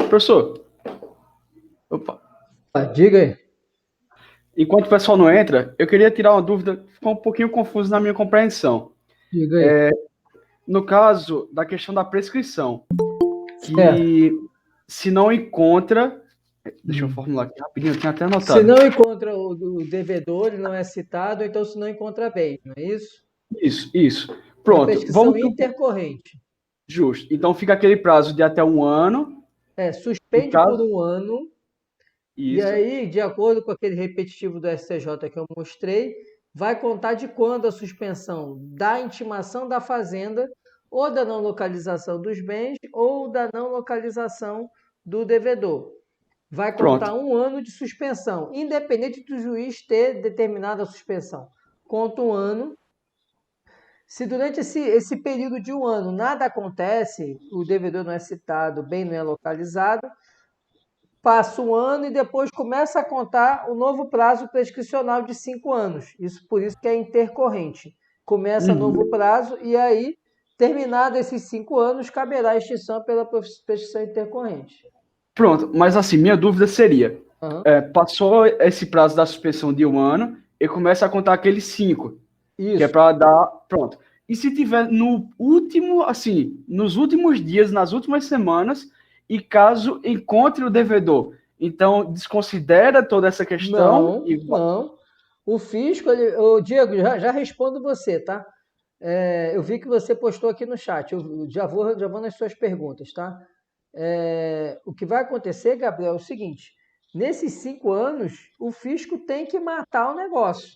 Professor, opa. Diga aí. Enquanto o pessoal não entra, eu queria tirar uma dúvida, ficou um pouquinho confuso na minha compreensão. Diga aí. No caso da questão da prescrição, Certo. que se não encontra... Deixa eu formular aqui rapidinho, eu tinha até anotado. Se não encontra o devedor, ele não é citado, então se não encontra bem, não é isso? Isso. É Pronto, prescrição vamos... intercorrente. Justo. Então fica aquele prazo de até 1 ano. No Suspende por caso, 1 ano, e isso. aí, de acordo com aquele repetitivo do STJ que eu mostrei, vai contar de quando a suspensão da intimação da fazenda, ou da não localização dos bens, ou da não localização do devedor. Vai contar Pronto. 1 ano de suspensão, independente do juiz ter determinado a suspensão. Conta 1 ano. Se durante esse período de 1 ano nada acontece, o devedor não é citado, o bem não é localizado, passa 1 ano e depois começa a contar o novo prazo prescricional de 5 anos. Por isso que é intercorrente. Começa novo prazo e aí, terminado esses 5 anos, caberá a extinção pela prescrição intercorrente. Pronto, mas assim, minha dúvida seria, passou esse prazo da suspensão de 1 ano, e começa a contar aqueles 5, que é Isso. para dar... Pronto. E se tiver no último, assim, nos últimos dias, nas últimas semanas, e caso encontre o devedor, então desconsidera toda essa questão e... Não. O fisco, Diego, já respondo você, tá? Eu vi que você postou aqui no chat, eu já vou nas suas perguntas, tá? O que vai acontecer, Gabriel, é o seguinte: nesses 5 anos, o fisco tem que matar o negócio.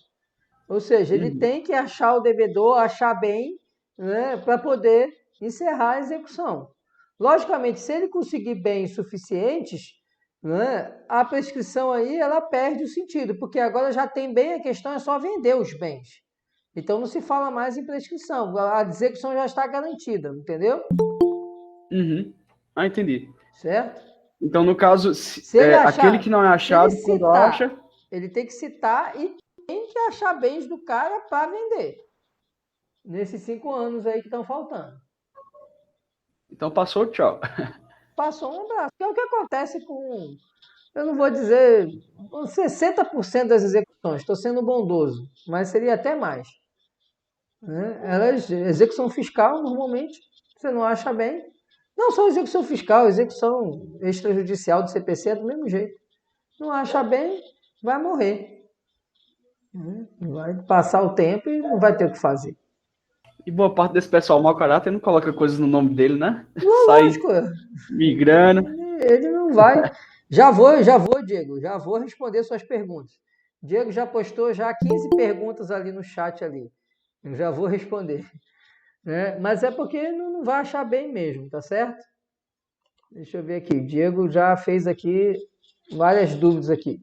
Ou seja, ele tem que achar o devedor, achar bem, né, para poder encerrar a execução. Logicamente, se ele conseguir bens suficientes, né, a prescrição aí ela perde o sentido, porque agora já tem bem, a questão é só vender os bens. Então não se fala mais em prescrição, a execução já está garantida, entendeu? Ah, entendi. Certo? Então, no caso, Se ele aquele achar, que não é se ele achado, quando citar, acha... ele tem que citar e tem que achar bens do cara para vender. Nesses 5 anos aí que estão faltando. Então, passou, tchau. Passou um abraço. Que é o que acontece com, eu não vou dizer, 60% das execuções. Estou sendo bondoso, mas seria até mais. Né? Execução fiscal, normalmente, você não acha bem. Não só execução fiscal, execução extrajudicial do CPC é do mesmo jeito. Não acha bem, vai morrer. Vai passar o tempo e não vai ter o que fazer. E boa parte desse pessoal mau caráter não coloca coisas no nome dele, né? Sai Lógico, migrando. ele não vai. Já vou, Diego, já vou responder suas perguntas. Diego já postou já 15 perguntas ali no chat ali. Eu já vou responder. Né? Mas é porque não vai achar bem mesmo, tá certo? Deixa eu ver aqui. O Diego já fez aqui várias dúvidas aqui.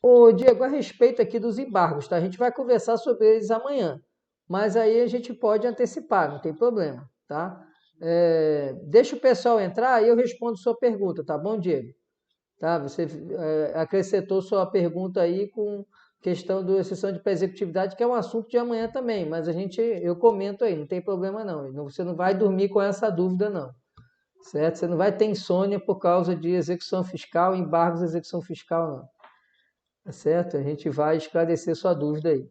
Ô, Diego, a respeito aqui dos embargos, tá? A gente vai conversar sobre eles amanhã. Mas aí a gente pode antecipar, não tem problema, tá? Deixa o pessoal entrar e eu respondo sua pergunta, tá bom, Diego? Tá? Você acrescentou sua pergunta aí com questão da exceção de pré-executividade, que é um assunto de amanhã também, mas eu comento aí, não tem problema não. Você não vai dormir com essa dúvida, não. Certo? Você não vai ter insônia por causa de execução fiscal, embargos de execução fiscal, não. Tá certo? A gente vai esclarecer sua dúvida aí.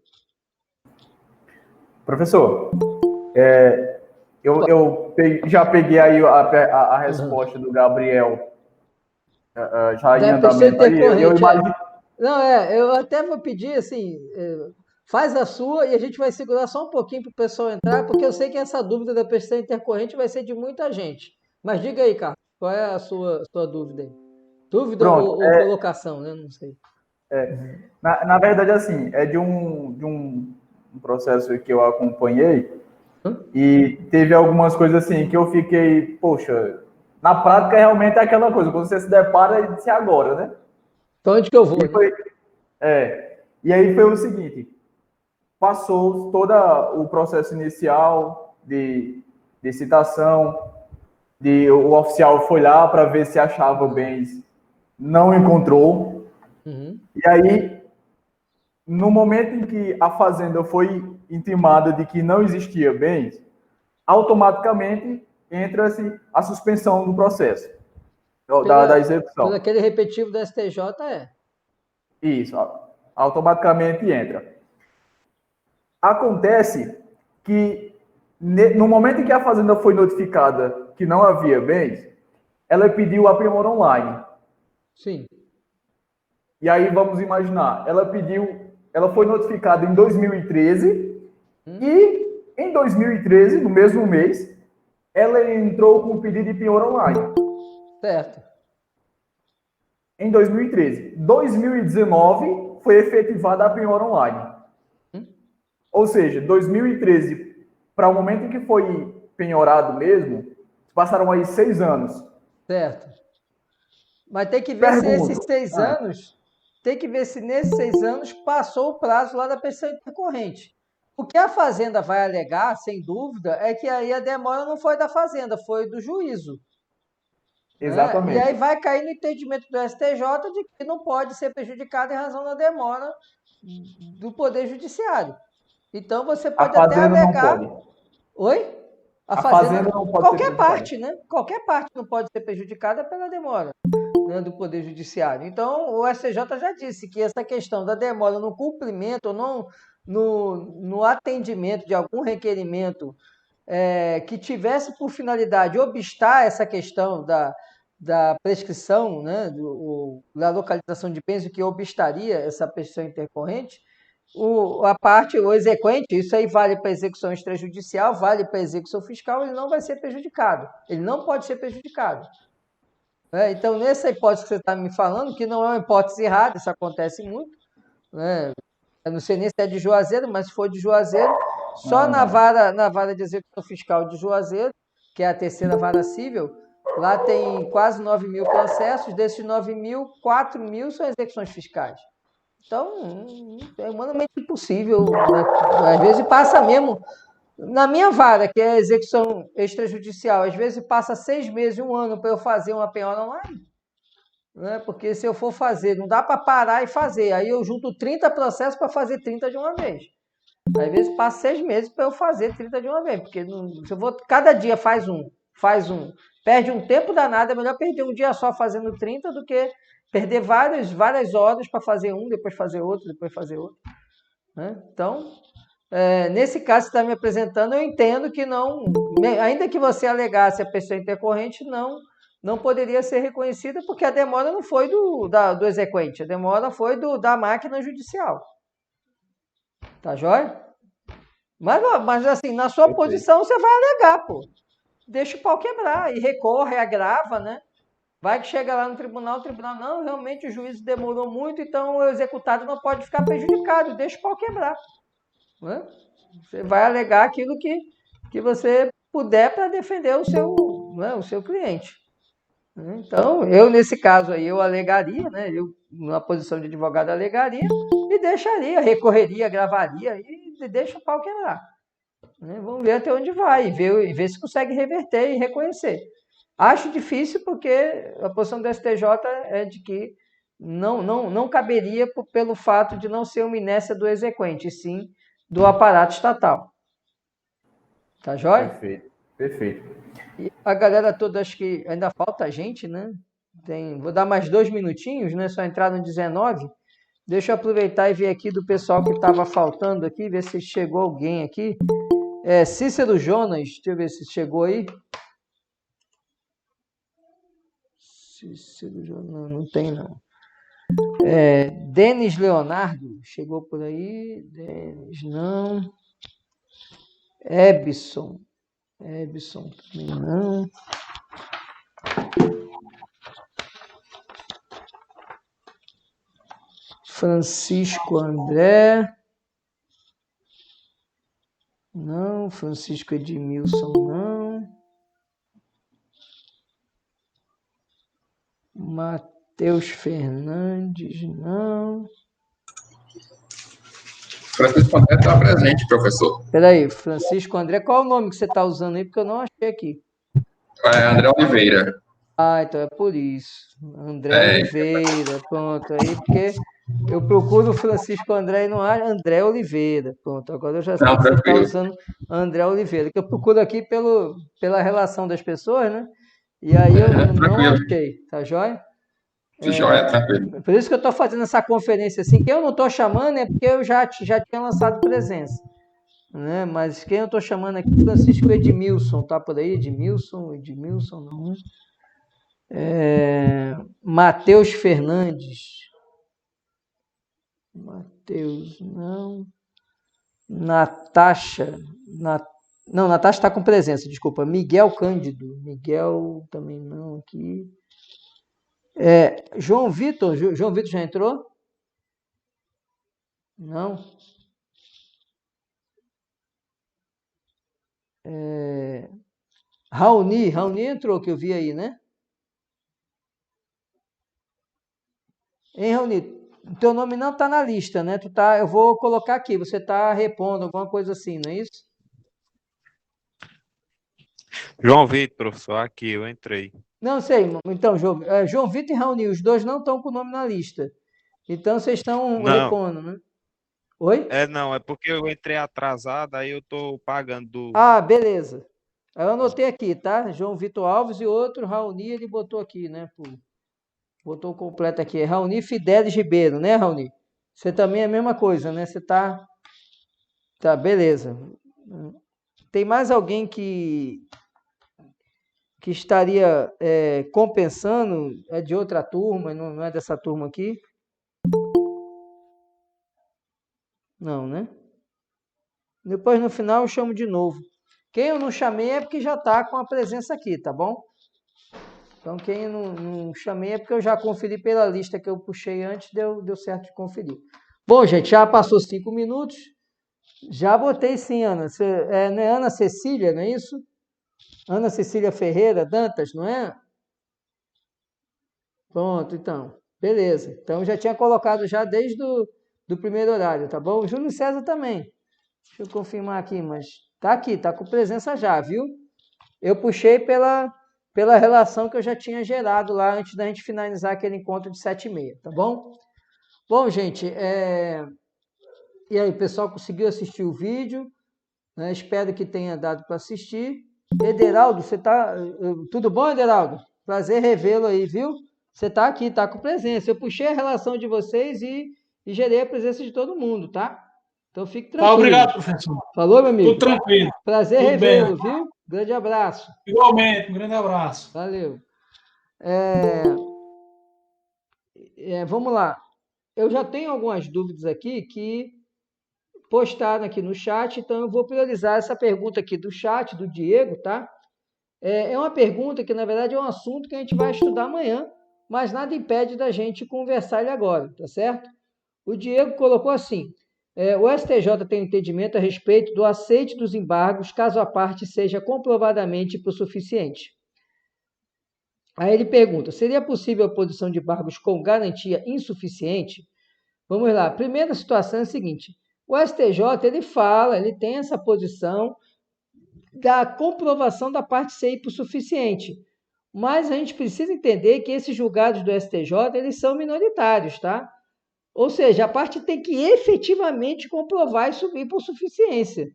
Professor, eu já peguei aí a resposta do Gabriel, já em Da pessoa andamento aí. Eu intercorrente, imagino. Não, eu até vou pedir assim, faz a sua e a gente vai segurar só um pouquinho para o pessoal entrar, porque eu sei que essa dúvida da pessoa intercorrente vai ser de muita gente. Mas diga aí, Carlos, qual é a sua dúvida aí? Dúvida Pronto. ou colocação, né? Não sei. Na verdade, assim, é de um processo que eu acompanhei e teve algumas coisas assim que eu fiquei, poxa, na prática realmente é aquela coisa, quando você se depara e disse agora, né? Então onde que eu vou, E né? foi, e aí foi o seguinte, passou todo o processo inicial de citação, o oficial foi lá para ver se achava bens, não encontrou. E aí, no momento em que a fazenda foi intimada de que não existia bens, automaticamente entra-se a suspensão do processo, da execução. Pelo aquele repetitivo do STJ Isso, automaticamente entra. Acontece que, no momento em que a Fazenda foi notificada que não havia bens, ela pediu a penhora online. Sim. E aí, vamos imaginar, ela foi notificada em 2013 e, em 2013, no mesmo mês, ela entrou com o pedido de penhora online. Certo. Em 2013. 2019 foi efetivada a penhora online. Ou seja, 2013, para o momento em que foi penhorado mesmo, passaram aí 6 anos. Certo. Mas tem que ver se esses 6 anos, tem que ver se nesses 6 anos passou o prazo lá da pessoa intercorrente. O que a Fazenda vai alegar, sem dúvida, é que aí a demora não foi da Fazenda, foi do juízo. Exatamente. Né? E aí vai cair no entendimento do STJ de que não pode ser prejudicado em razão da demora do Poder Judiciário. Então você pode até alegar. Não pode. Oi? A Fazenda não pode qualquer parte, né? Qualquer parte não pode ser prejudicada pela demora, né, do Poder Judiciário. Então, o STJ já disse que essa questão da demora no cumprimento ou não no atendimento de algum requerimento que tivesse por finalidade obstar essa questão da prescrição, né, da localização de bens, o que obstaria essa prescrição intercorrente, o exequente, isso aí vale para execução extrajudicial, vale para execução fiscal, ele não vai ser prejudicado. Ele não pode ser prejudicado. Então, nessa hipótese que você está me falando, que não é uma hipótese errada, isso acontece muito, né? Eu não sei nem se é de Juazeiro, mas se for de Juazeiro, só na vara de execução fiscal de Juazeiro, que é a terceira vara cível, lá tem quase 9 mil processos, desses 9 mil, 4 mil são execuções fiscais. Então, é humanamente impossível, né? Às vezes passa mesmo. Na minha vara, que é a execução extrajudicial, às vezes passa 6 meses, 1 ano para eu fazer uma penhora online. Né? Porque se eu for fazer, não dá para parar e fazer. Aí eu junto 30 processos para fazer 30 de uma vez. Às vezes passa 6 meses para eu fazer 30 de uma vez. Porque se eu vou, cada dia faz um. Perde um tempo danado, é melhor perder um dia só fazendo 30 do que perder várias horas para fazer um, depois fazer outro, depois fazer outro. Né? Então, nesse caso que você está me apresentando, eu entendo que não, ainda que você alegasse a pessoa intercorrente, não poderia ser reconhecida, porque a demora não foi do exequente, a demora foi da máquina judicial. Tá joia? Mas assim, na sua posição, você vai alegar, pô. Deixa o pau quebrar e recorre, agrava, né? Vai que chega lá no tribunal, o tribunal, não, realmente o juiz demorou muito, então o executado não pode ficar prejudicado, deixa o pau quebrar. Né? Você vai alegar aquilo que você puder para defender o seu cliente. Então, eu nesse caso aí, eu alegaria, né? Eu, na posição de advogado, alegaria e deixaria, recorreria, gravaria e deixa o pau quebrar. Vamos ver até onde vai e ver se consegue reverter e reconhecer. Acho difícil porque a posição do STJ é de que não caberia pelo fato de não ser uma inércia do exequente, e sim do aparato estatal. Tá joia? Perfeito. E a galera toda, acho que ainda falta gente, né? Vou dar mais 2 minutinhos, né? Só entraram 19. Deixa eu aproveitar e ver aqui do pessoal que estava faltando aqui, ver se chegou alguém aqui. Cícero Jonas, deixa eu ver se chegou aí. Cícero Jonas, não tem não. Denis Leonardo, chegou por aí. Denis, não. Ebson também não. Francisco André. Não. Francisco Edmilson, não. Matheus Fernandes, não. Francisco André está presente, professor. Peraí, Francisco André, qual é o nome que você está usando aí? Porque eu não achei aqui. André Oliveira. Então é por isso. André Oliveira, pronto. Aí, porque Eu procuro o Francisco André e não há André Oliveira. Pronto, agora eu já sei Não, que você está tranquilo. usando André Oliveira, que eu procuro aqui pela relação das pessoas, né? E aí eu não Tranquilo. achei, tá joia? Joia, tranquilo. Por isso que eu estou fazendo essa conferência assim, que eu não estou chamando é porque eu já tinha lançado presença, né? Mas quem eu estou chamando aqui é Francisco Edmilson, tá por aí? Edmilson não. Matheus Fernandes. Matheus, não. Natasha. Não, Natasha está com presença, desculpa. Miguel Cândido. Miguel também não aqui. João Vitor. João Vitor já entrou? Não. Raoni entrou, que eu vi aí, né? Hein, Raoni? Teu nome não está na lista, né? Eu vou colocar aqui, você está repondo, alguma coisa assim, não é isso? João Vitor, professor, aqui eu entrei. Não sei, então, João Vitor e Raoni, os dois não estão com o nome na lista. Então vocês estão Não, repondo, né? Oi? não, é porque eu entrei atrasado, aí eu tô pagando do. Ah, beleza. Aí eu anotei aqui, tá? João Vitor Alves e outro, Raoni, ele botou aqui, né? Botou o completo aqui. É Raoni Fidelis Ribeiro, né, Raoni? Você também é a mesma coisa, né? Você tá. Tá, beleza. Tem mais alguém que estaria compensando? É de outra turma, não é dessa turma aqui? Não, né? Depois no final eu chamo de novo. Quem eu não chamei é porque já está com a presença aqui, tá bom? Então quem eu não chamei é porque eu já conferi pela lista que eu puxei antes, deu certo de conferir. Bom, gente, já passou 5 minutos. Já botei sim, Ana. Não é Ana Cecília, não é isso? Ana Cecília Ferreira Dantas, não é? Pronto, então. Beleza. Então já tinha colocado já desde do primeiro horário, tá bom? O Júlio César também. Deixa eu confirmar aqui, mas tá aqui, tá com presença já, viu? Eu puxei pela relação que eu já tinha gerado lá antes da gente finalizar aquele encontro de 7h30, tá bom? Bom, gente, e aí, o pessoal conseguiu assistir o vídeo? Né? Espero que tenha dado para assistir. Ederaldo, você tá... Tudo bom, Ederaldo? Prazer revê-lo aí, viu? Você tá aqui, tá com presença. Eu puxei a relação de vocês e gerei a presença de todo mundo, tá? Então fique tranquilo. Tá, obrigado, professor. Falou, meu amigo? Tudo tranquilo. Prazer Tudo revê-lo, bem. viu? Grande abraço. Igualmente, um grande abraço. Valeu. Vamos lá. Eu já tenho algumas dúvidas aqui que postaram aqui no chat, então eu vou priorizar essa pergunta aqui do chat, do Diego, tá? É uma pergunta que, na verdade, é um assunto que a gente vai estudar amanhã, mas nada impede da gente conversar ele agora, tá certo? O Diego colocou assim: o STJ tem entendimento a respeito do aceite dos embargos caso a parte seja comprovadamente hipossuficiente. Aí ele pergunta: seria possível a posição de embargos com garantia insuficiente? Vamos lá. A primeira situação é a seguinte: o STJ ele tem essa posição da comprovação da parte ser hipossuficiente. Mas a gente precisa entender que esses julgados do STJ eles são minoritários, tá? Ou seja, a parte tem que efetivamente comprovar essa hipossuficiência.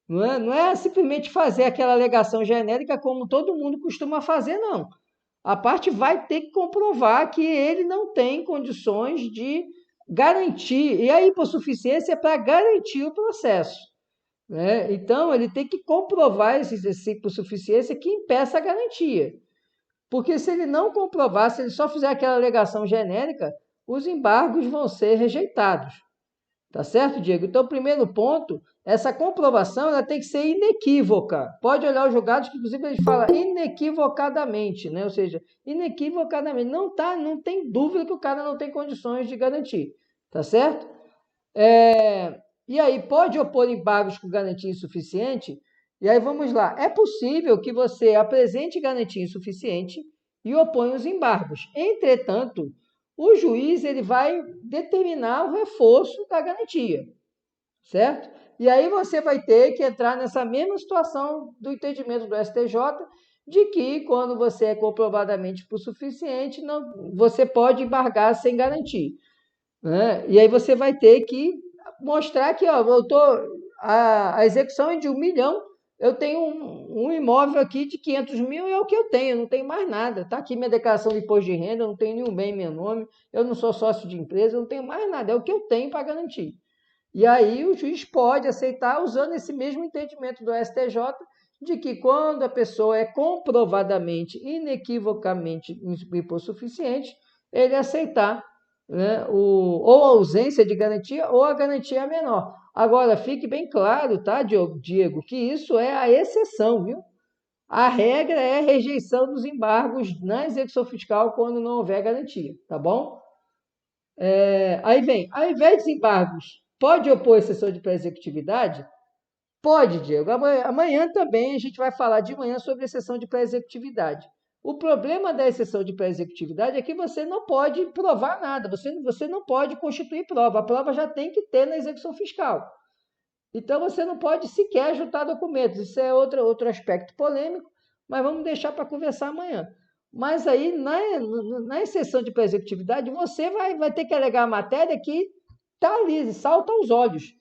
Não é simplesmente fazer aquela alegação genérica como todo mundo costuma fazer, não. A parte vai ter que comprovar que ele não tem condições de garantir, e a hipossuficiência é para garantir o processo. Né? Então, ele tem que comprovar essa hipossuficiência que impeça a garantia. Porque se ele não comprovar, se ele só fizer aquela alegação genérica, os embargos vão ser rejeitados. Tá certo, Diego? Então, o primeiro ponto, essa comprovação ela tem que ser inequívoca. Pode olhar os julgados que, inclusive, eles falam inequivocadamente, né? Ou seja, inequivocadamente. Não tem dúvida que o cara não tem condições de garantir. Tá certo? E aí, pode opor embargos com garantia insuficiente? E aí, vamos lá. É possível que você apresente garantia insuficiente e oponha os embargos. Entretanto, o juiz ele vai determinar o reforço da garantia, certo? E aí você vai ter que entrar nessa mesma situação do entendimento do STJ, de que quando você é comprovadamente hipossuficiente, você pode embargar sem garantir. né? E aí você vai ter que mostrar que, ó, a execução é de 1 milhão, eu tenho um imóvel aqui de 500 mil e é o que eu tenho, eu não tenho mais nada. Está aqui minha declaração de imposto de renda, eu não tenho nenhum bem em meu nome, eu não sou sócio de empresa, eu não tenho mais nada, é o que eu tenho para garantir. E aí o juiz pode aceitar usando esse mesmo entendimento do STJ de que quando a pessoa é comprovadamente, inequivocamente hipossuficiente, ele aceitar, né, ou a ausência de garantia ou a garantia menor. Agora, fique bem claro, tá, Diego, que isso é a exceção, viu? A regra é a rejeição dos embargos na execução fiscal quando não houver garantia, tá bom? Aí vem, ao invés de embargos, pode opor exceção de pré-executividade? Pode, Diego. Amanhã também a gente vai falar de manhã sobre exceção de pré-executividade. O problema da exceção de pré-executividade é que você não pode provar nada, você não pode constituir prova. A prova já tem que ter na execução fiscal. Então, você não pode sequer juntar documentos. Isso é outro aspecto polêmico, mas vamos deixar para conversar amanhã. Mas aí, na exceção de pré-executividade, você vai ter que alegar a matéria que está ali, salta aos olhos.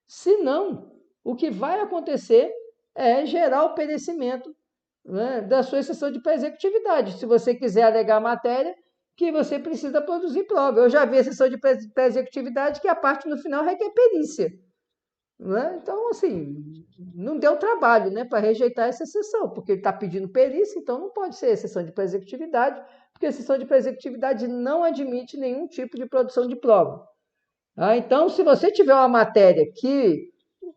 Se não, o que vai acontecer é gerar o perecimento, né, da sua exceção de pré-executividade. Se você quiser alegar a matéria, que você precisa produzir prova. Eu já vi a exceção de pré-executividade que a parte no final requer perícia. Né? Então, assim, não deu trabalho, né, para rejeitar essa exceção, porque ele está pedindo perícia, então não pode ser exceção de pré-executividade, porque a exceção de pré-executividade não admite nenhum tipo de produção de prova. Então, se você tiver uma matéria que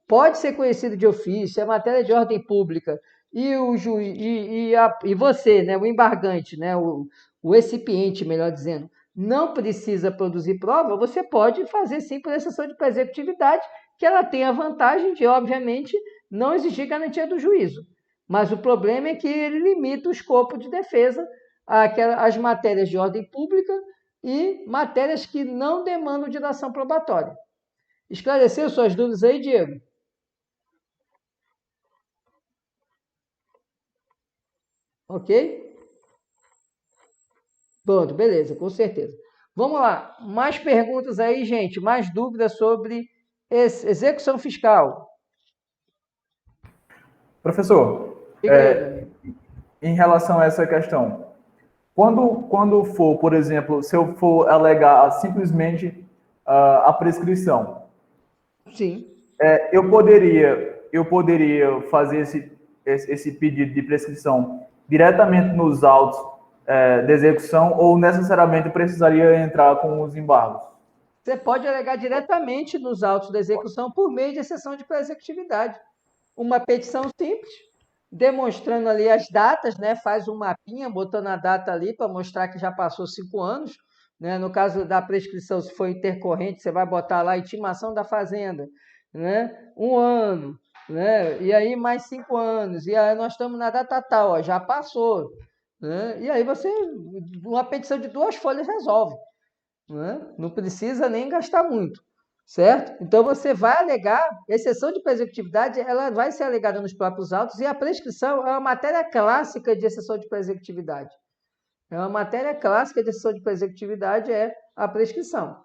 pode ser conhecida de ofício, é matéria de ordem pública, e o juiz e você, né, o embargante, né, o recipiente, melhor dizendo, não precisa produzir prova, você pode fazer sim por exceção de pré-executividade, que ela tem a vantagem de, obviamente, não exigir garantia do juízo. Mas o problema é que ele limita o escopo de defesa às matérias de ordem pública e matérias que não demandam dilação probatória. Esclareceu suas dúvidas aí, Diego? Ok? Pronto, beleza, com certeza. Vamos lá, mais perguntas aí, gente, mais dúvidas sobre execução fiscal. Professor, em relação a essa questão, quando for, por exemplo, se eu for alegar simplesmente a prescrição, sim, eu poderia fazer esse pedido de prescrição diretamente nos autos de execução ou necessariamente precisaria entrar com os embargos? Você pode alegar diretamente nos autos da execução por meio de exceção de pré-executividade. Uma petição simples, demonstrando ali as datas, né? Faz um mapinha, botando a data ali para mostrar que já passou 5 anos. Né? No caso da prescrição, se for intercorrente, você vai botar lá a intimação da fazenda, né? 1 ano, né? E aí mais 5 anos, e aí nós estamos na data tal, ó, já passou. Né? E aí uma petição de 2 folhas resolve. Né? Não precisa nem gastar muito, certo? Então, você vai alegar, exceção de pré-executividade, ela vai ser alegada nos próprios autos, e a prescrição é uma matéria clássica de exceção de pré-executividade. É uma matéria clássica de exceção de pré-executividade, é a prescrição.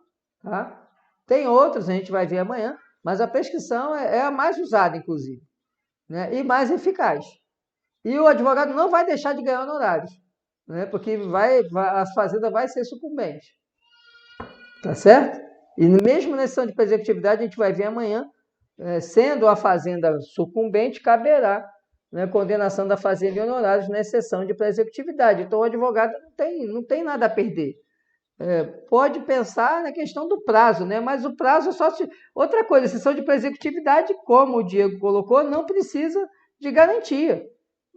Tá? Tem outros, a gente vai ver amanhã, mas a prescrição é a mais usada, inclusive, né? E mais eficaz. E o advogado não vai deixar de ganhar honorários, né? Porque a fazenda vai ser sucumbente. Tá certo? E mesmo na exceção de pré-executividade, a gente vai ver amanhã, sendo a fazenda sucumbente, caberá, né, condenação da fazenda em honorários na exceção de pré-executividade. Então, o advogado não tem nada a perder. Pode pensar na questão do prazo, né? Mas o prazo é só... Outra coisa, a exceção de pré-executividade, como o Diego colocou, não precisa de garantia.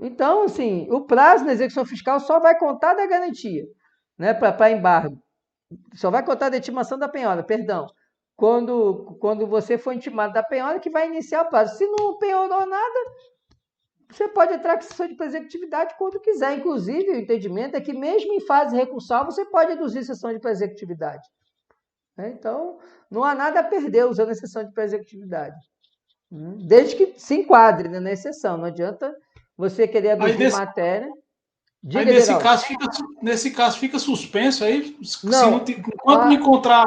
Então, assim, o prazo na execução fiscal só vai contar da garantia, né, para embargo. Só vai contar da intimação da penhora, perdão. Quando você for intimado da penhora, que vai iniciar o prazo. Se não penhorou nada, você pode entrar com exceção de pré-executividade quando quiser. Inclusive, o entendimento é que mesmo em fase recursal, você pode reduzir a exceção de pré-executividade. Então, não há nada a perder usando a exceção de pré-executividade. Desde que se enquadre, né, na exceção. Não adianta você querer reduzir matéria... Diga, aí nesse caso fica suspenso aí? Não, enquanto não encontrar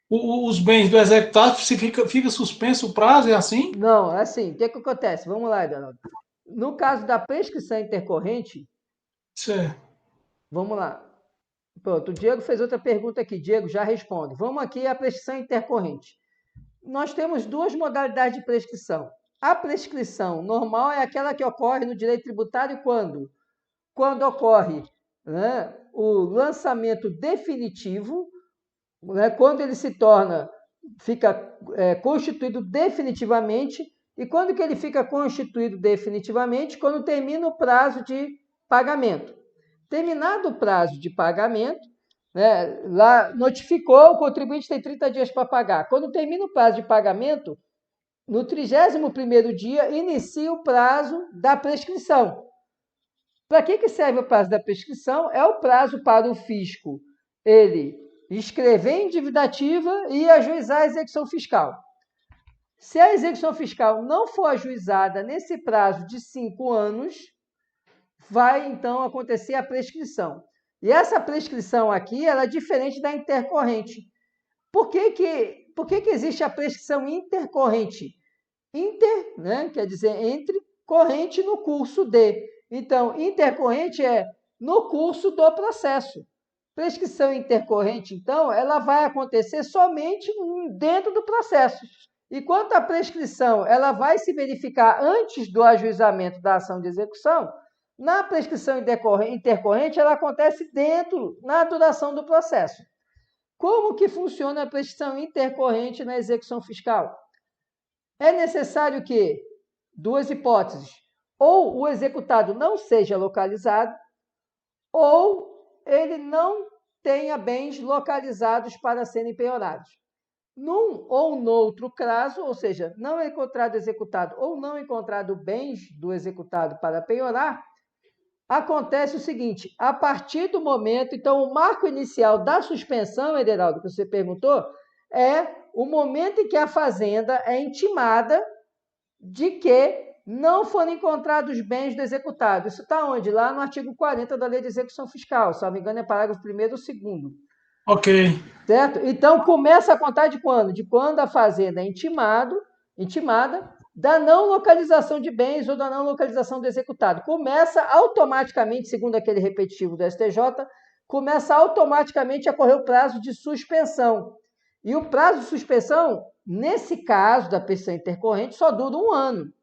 Os bens do executado, se fica suspenso o prazo, é assim? Não, é assim, o que acontece? Vamos lá, Eduardo. No caso da prescrição intercorrente, Certo. vamos lá. Pronto, o Diego fez outra pergunta aqui. Diego, já responde. Vamos aqui à prescrição intercorrente. Nós temos duas modalidades de prescrição. A prescrição normal é aquela que ocorre no direito tributário quando? Quando ocorre, né, o lançamento definitivo, né, quando ele fica constituído definitivamente, e quando que ele fica constituído definitivamente? Quando termina o prazo de pagamento. Terminado o prazo de pagamento, né, lá notificou, o contribuinte tem 30 dias para pagar. Quando termina o prazo de pagamento, no 31º dia, inicia o prazo da prescrição. Para que serve o prazo da prescrição? É o prazo para o fisco ele escrever em dívida ativa e ajuizar a execução fiscal. Se a execução fiscal não for ajuizada nesse prazo de 5 anos, vai então acontecer a prescrição. E essa prescrição aqui ela é diferente da intercorrente. Por que existe a prescrição intercorrente? Inter, né, quer dizer entre, corrente no curso de. Então, intercorrente é no curso do processo. Prescrição intercorrente, então, ela vai acontecer somente dentro do processo. Enquanto a prescrição ela vai se verificar antes do ajuizamento da ação de execução, na prescrição intercorrente, ela acontece na duração do processo. Como que funciona a prescrição intercorrente na execução fiscal? É necessário que, duas hipóteses, ou o executado não seja localizado, ou ele não tenha bens localizados para serem penhorados. Num ou no outro caso, ou seja, não encontrado executado ou não encontrado bens do executado para penhorar, acontece o seguinte, a partir do momento, então o marco inicial da suspensão, Ederaldo, que você perguntou, é o momento em que a fazenda é intimada de que não foram encontrados bens do executado. Isso está onde? Lá no artigo 40 da Lei de Execução Fiscal, se não me engano é parágrafo 1º ou 2º. Ok. Certo? Então, começa a contar de quando? De quando a fazenda é intimada da não localização de bens ou da não localização do executado. Começa automaticamente, segundo aquele repetitivo do STJ, começa automaticamente a correr o prazo de suspensão. E o prazo de suspensão, nesse caso da prescrição intercorrente, só dura 1 ano.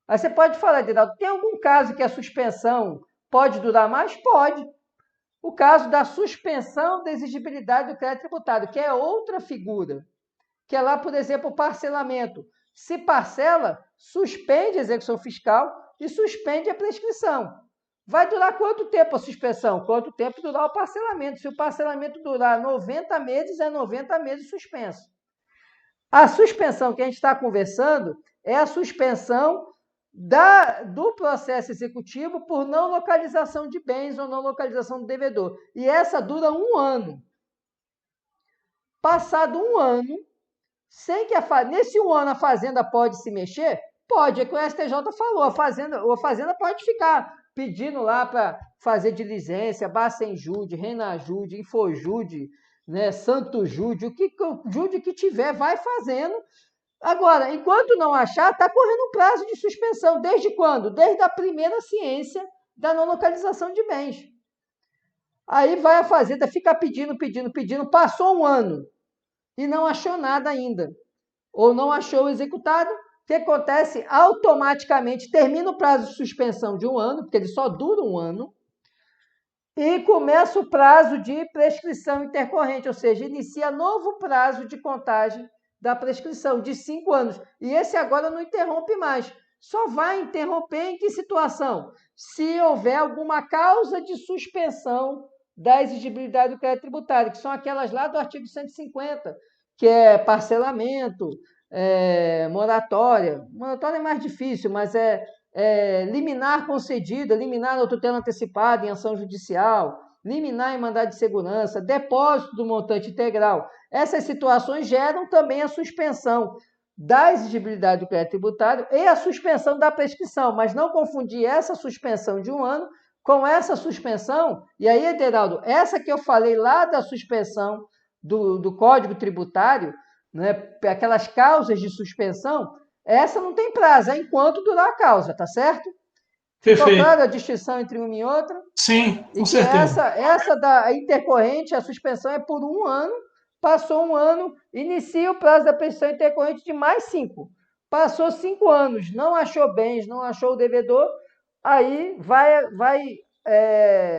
Aí você pode falar, Edinaldo, tem algum caso que a suspensão pode durar mais? Pode. O caso da suspensão da exigibilidade do crédito tributário, que é outra figura, que é lá, por exemplo, o parcelamento. Se parcela, suspende a execução fiscal e suspende a prescrição. Vai durar quanto tempo a suspensão? Quanto tempo durar o parcelamento? Se o parcelamento durar 90 meses, é 90 meses suspenso. A suspensão que a gente está conversando é a suspensão do processo executivo por não localização de bens ou não localização do devedor. E essa dura 1 ano. Passado 1 ano, sem que nesse 1 ano a fazenda pode se mexer? Pode, é que o STJ falou, a fazenda pode ficar pedindo lá para fazer diligência, Bacenjude, Renajude, Infojude, né, Santo Jude, o Jude que tiver, vai fazendo. Agora, enquanto não achar, está correndo um prazo de suspensão. Desde quando? Desde a primeira ciência da não localização de bens. Aí vai a fazenda ficar pedindo, passou 1 ano e não achou nada ainda, ou não achou o executado, o que acontece? Automaticamente termina o prazo de suspensão de 1 ano, porque ele só dura 1 ano, e começa o prazo de prescrição intercorrente, ou seja, inicia novo prazo de contagem da prescrição de 5 anos. E esse agora não interrompe mais. Só vai interromper em que situação? Se houver alguma causa de suspensão da exigibilidade do crédito tributário, que são aquelas lá do artigo 150, que é parcelamento, moratória. Moratória é mais difícil, mas liminar concedida, liminar na tutela antecipada em ação judicial, liminar em mandado de segurança, depósito do montante integral. Essas situações geram também a suspensão da exigibilidade do crédito tributário e a suspensão da prescrição, mas não confundir essa suspensão de 1 ano com essa suspensão, e aí, Ederaldo, essa que eu falei lá da suspensão do Código Tributário, né, aquelas causas de suspensão, essa não tem prazo, é enquanto durar a causa, tá certo? Ficou Perfeito. claro a distinção entre uma e outra? Sim, E com que certeza. essa da intercorrente, a suspensão é por 1 ano, passou 1 ano, inicia o prazo da prescrição intercorrente de mais 5. Passou 5 anos, não achou bens, não achou o devedor, aí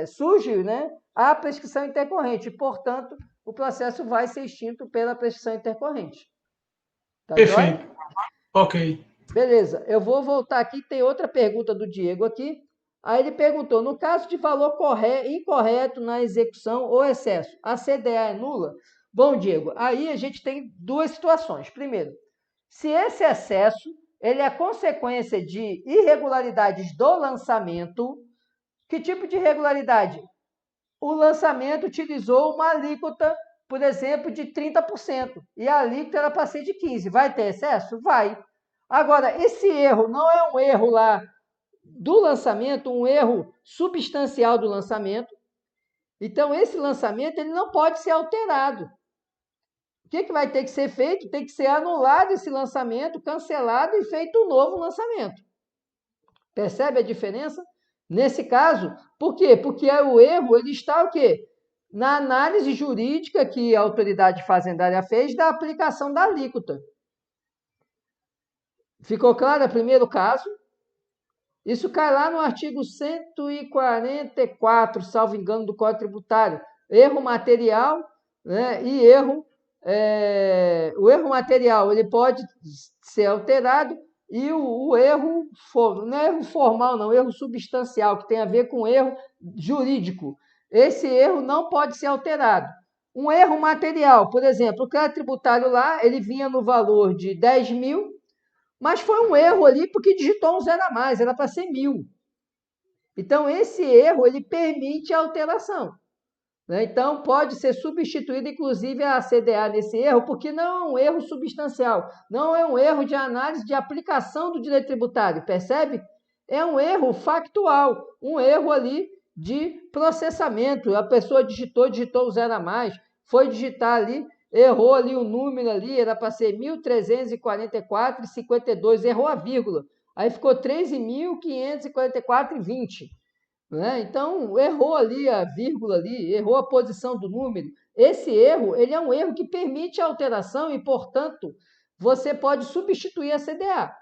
surge, né, a prescrição intercorrente. Portanto, o processo vai ser extinto pela prescrição intercorrente. Tá joia? Perfeito. Ok. Beleza, eu vou voltar aqui, tem outra pergunta do Diego aqui. Aí ele perguntou, no caso de valor incorreto na execução ou excesso, a CDA é nula? Bom, Diego, aí a gente tem 2 situações. Primeiro, se esse excesso ele é consequência de irregularidades do lançamento, que tipo de irregularidade? O lançamento utilizou uma alíquota, por exemplo, de 30%, e a alíquota era para ser de 15%. Vai ter excesso? Vai. Agora, esse erro não é um erro lá do lançamento, um erro substancial do lançamento. Então, esse lançamento ele não pode ser alterado. O que vai ter que ser feito? Tem que ser anulado esse lançamento, cancelado e feito um novo lançamento. Percebe a diferença? Nesse caso, por quê? Porque o erro ele está o quê? Na análise jurídica que a autoridade fazendária fez da aplicação da alíquota. Ficou claro o primeiro caso? Isso cai lá no artigo 144, salvo engano, do Código Tributário. Erro material, né, e o erro material ele pode ser alterado e o erro, não é erro formal, não, erro substancial, que tem a ver com erro jurídico. Esse erro não pode ser alterado. Um erro material, por exemplo, o crédito tributário lá, ele vinha no valor de 10 mil, mas foi um erro ali porque digitou um zero a mais, era para ser 1.000. Então, esse erro ele permite a alteração. Né? Então, pode ser substituído, inclusive, a CDA nesse erro, porque não é um erro substancial, não é um erro de análise de aplicação do direito tributário, percebe? É um erro factual, um erro ali de processamento. A pessoa digitou um zero a mais, foi digitar ali, errou ali o número ali, era para ser 1.344,52, errou a vírgula. Aí ficou 13.544,20. Né? Então, errou ali a vírgula ali, errou a posição do número. Esse erro, ele é um erro que permite a alteração e, portanto, você pode substituir a CDA.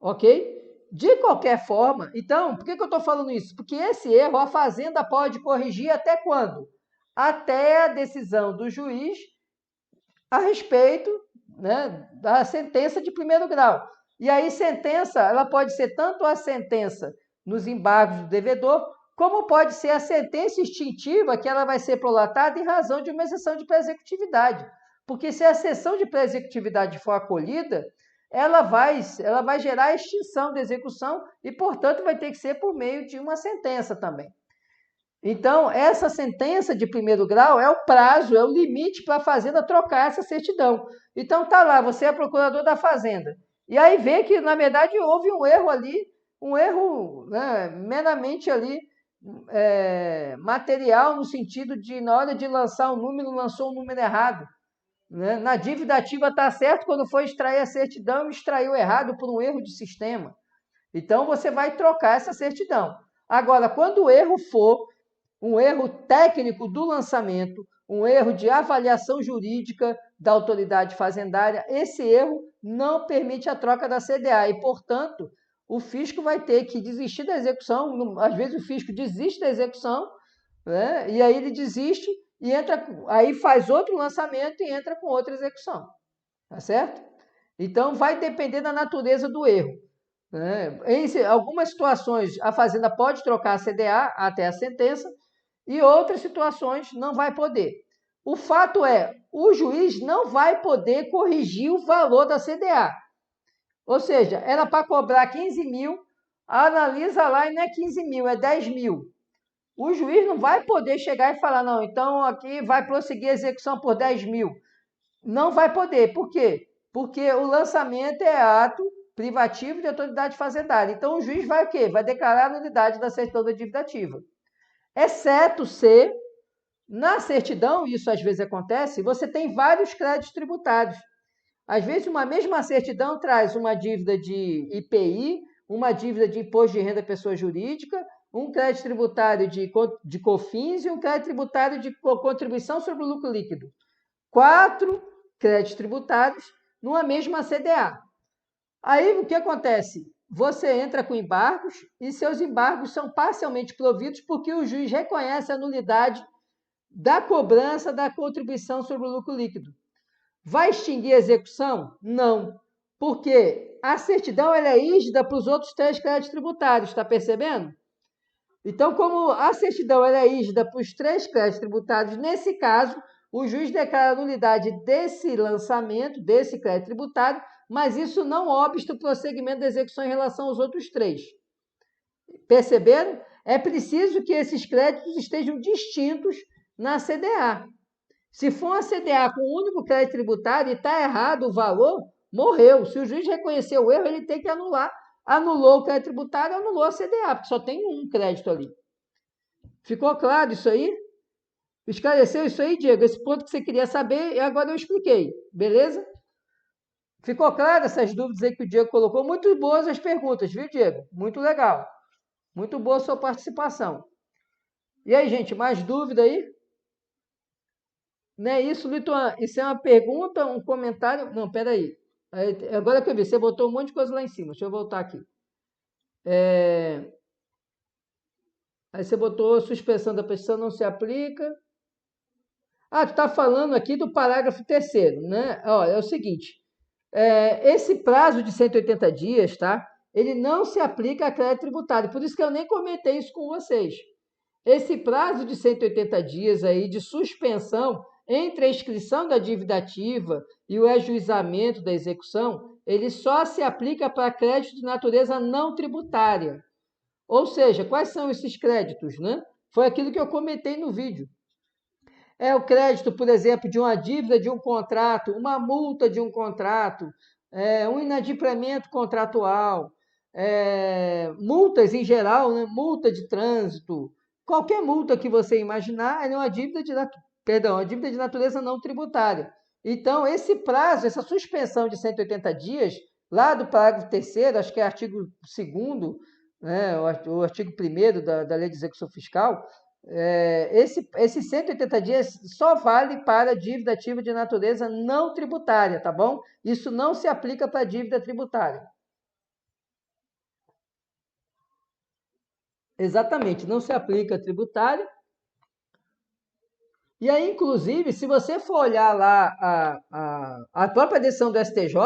Ok? De qualquer forma, então, por que eu estou falando isso? Porque esse erro a Fazenda pode corrigir até quando? Até a decisão do juiz a respeito, né, da sentença de primeiro grau. E aí, sentença, ela pode ser tanto a sentença nos embargos do devedor, como pode ser a sentença extintiva, que ela vai ser prolatada em razão de uma exceção de pré-executividade. Porque se a exceção de pré-executividade for acolhida, ela vai gerar a extinção da execução e, portanto, vai ter que ser por meio de uma sentença também. Então, essa sentença de primeiro grau é o prazo, é o limite para a Fazenda trocar essa certidão. Então, tá lá, você é procurador da Fazenda. E aí vê que, na verdade, houve um erro ali, um erro, né, meramente ali material, no sentido de, na hora de lançar um número, lançou um número errado. Né? Na dívida ativa está certo, quando foi extrair a certidão, extraiu errado por um erro de sistema. Então, você vai trocar essa certidão. Agora, quando o erro for um erro técnico do lançamento, um erro de avaliação jurídica da autoridade fazendária, esse erro não permite a troca da CDA e, portanto, o fisco vai ter que desistir da execução. Às vezes o fisco desiste da execução, né? E aí ele desiste e aí faz outro lançamento e entra com outra execução. Tá certo? Então, vai depender da natureza do erro. Né? Em algumas situações, a Fazenda pode trocar a CDA até a sentença, e outras situações não vai poder. O fato é, o juiz não vai poder corrigir o valor da CDA. Ou seja, era para cobrar 15 mil, analisa lá e não é 15 mil, é 10 mil. O juiz não vai poder chegar e falar, não, então aqui vai prosseguir a execução por 10 mil. Não vai poder. Por quê? Porque o lançamento é ato privativo de autoridade fazendária. Então, o juiz vai o quê? Vai declarar a nulidade da certidão da dívida ativa. Exceto se Na certidão, isso às vezes acontece, você tem vários créditos tributários. Às vezes, uma mesma certidão traz uma dívida de IPI, uma dívida de imposto de renda pessoa jurídica, um crédito tributário de COFINS e um crédito tributário de contribuição sobre o lucro líquido. 4 créditos tributários numa mesma CDA. Aí, o que acontece? Você entra com embargos e seus embargos são parcialmente providos porque o juiz reconhece a nulidade da cobrança da contribuição sobre o lucro líquido. Vai extinguir a execução? Não. Porque a certidão ela é rígida para os outros 3 créditos tributários, está percebendo? Então, como a certidão ela é rígida para os 3 créditos tributários, nesse caso, o juiz declara a nulidade desse lançamento, desse crédito tributário, mas isso não obsta o prosseguimento da execução em relação aos outros 3. Perceberam? É preciso que esses créditos estejam distintos na CDA. Se for uma CDA com um único crédito tributário e está errado o valor, morreu. Se o juiz reconhecer o erro, ele tem que anular. Anulou o crédito tributário, anulou a CDA, porque só tem um crédito ali. Ficou claro isso aí? Esclareceu isso aí, Diego? Esse ponto que você queria saber, e agora eu expliquei. Beleza? Ficou claro essas dúvidas aí que o Diego colocou? Muito boas as perguntas, viu, Diego? Muito legal. Muito boa a sua participação. E aí, gente, mais dúvida aí? Não é isso, Lituan? Isso é uma pergunta, um comentário? Não, peraí. Agora que eu vi, você botou um monte de coisa lá em cima. Deixa eu voltar aqui. Aí você botou suspensão da prescrição não se aplica. Ah, tu está falando aqui do parágrafo 3º, né? Olha, é o seguinte. Esse prazo de 180 dias, tá? Ele não se aplica a crédito tributário. Por isso que eu nem comentei isso com vocês. Esse prazo de 180 dias aí de suspensão entre a inscrição da dívida ativa e o ajuizamento da execução, ele só se aplica para crédito de natureza não tributária. Ou seja, quais são esses créditos, né? Foi aquilo que eu comentei no vídeo. É o crédito, por exemplo, de uma dívida de um contrato, uma multa de um contrato, um inadimplemento contratual, multas em geral, né? Multa de trânsito, qualquer multa que você imaginar é uma dívida de natureza não tributária. Então, esse prazo, essa suspensão de 180 dias, lá do parágrafo 3º, acho que é artigo 2º, né, o artigo 1º da Lei de Execução Fiscal, esses 180 dias só vale para dívida ativa de natureza não tributária, tá bom? Isso não se aplica para dívida tributária. Exatamente, não se aplica a tributária. E aí, inclusive, se você for olhar lá a própria decisão do STJ,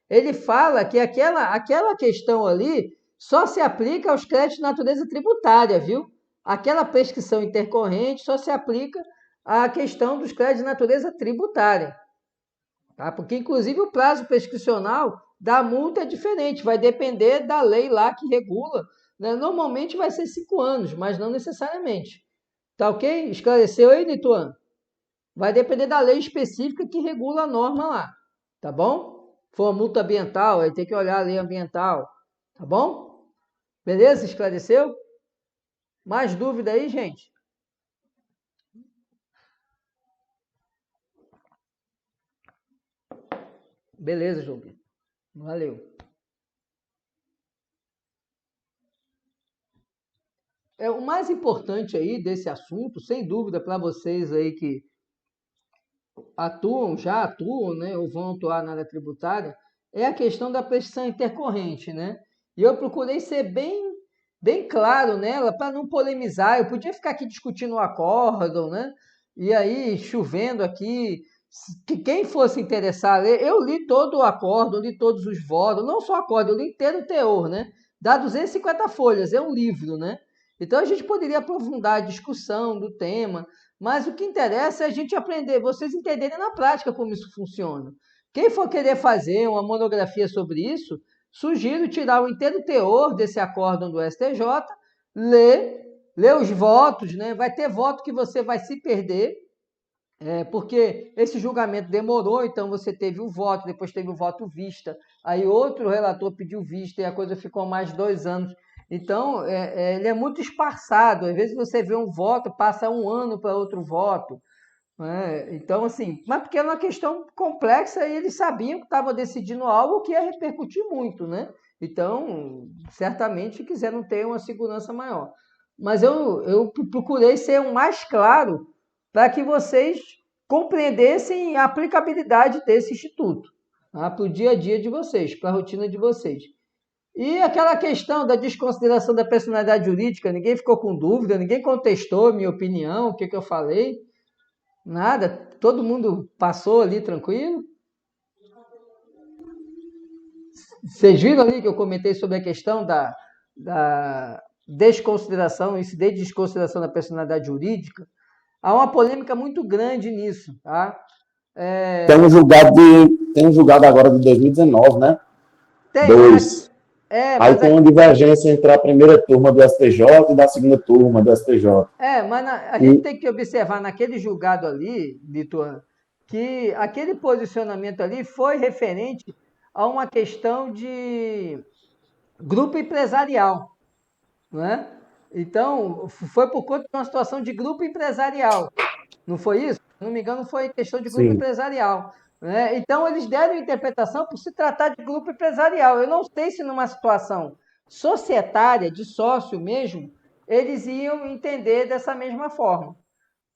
ele fala que aquela questão ali só se aplica aos créditos de natureza tributária, viu? Aquela prescrição intercorrente só se aplica à questão dos créditos de natureza tributária. Tá? Porque, inclusive, o prazo prescricional da multa é diferente, vai depender da lei lá que regula. Né? Normalmente vai ser 5 anos, mas não necessariamente. Tá ok? Esclareceu aí, Nituan? Vai depender da lei específica que regula a norma lá. Tá bom? Se for uma multa ambiental, aí tem que olhar a lei ambiental. Tá bom? Beleza? Esclareceu? Mais dúvida aí, gente? Beleza, João Pedro. Valeu. O mais importante aí desse assunto, sem dúvida, para vocês aí que já atuam, né, ou vão atuar na área tributária, é a questão da prescrição intercorrente, né? E eu procurei ser bem claro nela para não polemizar. Eu podia ficar aqui discutindo o acórdão, né? E aí chovendo aqui, que quem fosse interessar, eu li todo o acórdão, li todos os votos, não só o acórdão, eu li inteiro o teor, né? Dá 250 folhas, é um livro, né? Então a gente poderia aprofundar a discussão do tema, mas o que interessa é a gente aprender, vocês entenderem na prática como isso funciona. Quem for querer fazer uma monografia sobre isso, sugiro tirar o inteiro teor desse acórdão do STJ, ler os votos, né? Vai ter voto que você vai se perder, porque esse julgamento demorou, então você teve o voto, depois teve o voto vista, aí outro relator pediu vista e a coisa ficou mais 2 anos. Então, ele é muito esparçado. Às vezes você vê um voto, passa um ano para outro voto, né? Então, assim, mas porque era uma questão complexa e eles sabiam que estavam decidindo algo que ia repercutir muito, né? Então, certamente quiseram ter uma segurança maior. Mas eu procurei ser o mais claro para que vocês compreendessem a aplicabilidade desse instituto, tá? Para o dia a dia de vocês, para a rotina de vocês. E aquela questão da desconsideração da personalidade jurídica, ninguém ficou com dúvida, ninguém contestou a minha opinião, o que eu falei, nada, todo mundo passou ali tranquilo. Vocês viram ali que eu comentei sobre a questão da desconsideração, incidente de desconsideração da personalidade jurídica? Há uma polêmica muito grande nisso, tá? Tem um julgado agora de 2019, né? Tem, Dois. Aí mas tem uma divergência entre a primeira turma do STJ e da segunda turma do STJ. Mas a gente tem que observar naquele julgado ali, Vitor, que aquele posicionamento ali foi referente a uma questão de grupo empresarial, não é? Então, foi por conta de uma situação de grupo empresarial, não foi isso? Se não me engano, foi questão de grupo Sim. empresarial. Né? Então, eles deram interpretação por se tratar de grupo empresarial. Eu não sei se numa situação societária, de sócio mesmo, eles iam entender dessa mesma forma.